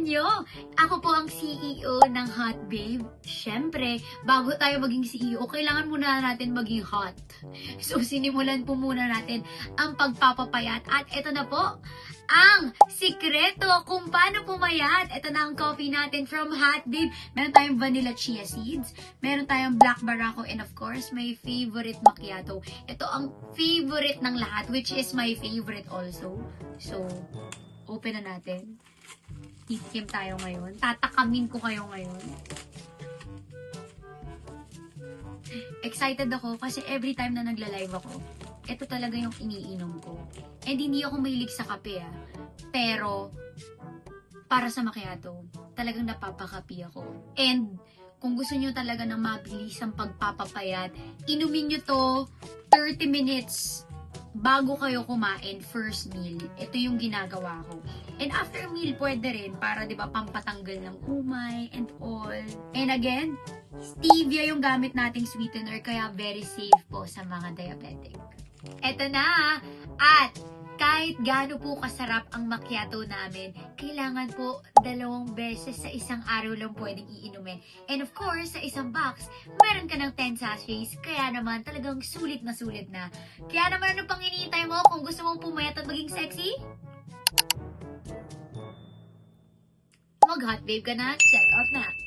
inyo! Ako po ang CEO ng Hot Babe. Siyempre, bago tayo maging CEO, kailangan muna natin maging hot. So, sinimulan po muna natin ang pagpapapayat. At ito na po, ang sikreto kung paano pumayat. Ito na ang coffee natin from Hot Babe. Meron tayong vanilla chia seeds, meron tayong black barako, and of course, my favorite macchiato. Ito ang favorite ng lahat, which is my favorite also. So, open na natin. Titikim tayo ngayon. Tatakamin ko kayo ngayon. Excited ako kasi every time na nagla-live ako, ito talaga yung iniinom ko. And hindi ako mahilig sa kape pero para sa macchiato, talagang napapakapi ako. And kung gusto nyo talaga ng mabilis ang pagpapapayat, inumin nyo to 30 minutes bago kayo kumain, first meal. Ito yung ginagawa ko. And after meal, pwede rin para, di ba, pampatanggal ng umay and all. And again, stevia yung gamit nating sweetener, kaya very safe po sa mga diabetic. Eto na! At kahit gaano po kasarap ang macchiato namin, kailangan po 2 beses sa isang araw lang pwedeng iinumin. And of course, sa isang box, meron ka ng 10 sachets, kaya naman talagang sulit na sulit na. Kaya naman ano pang hinihintay mo kung gusto mong pumayat at maging sexy? Mag-hot babe ka na, check out na!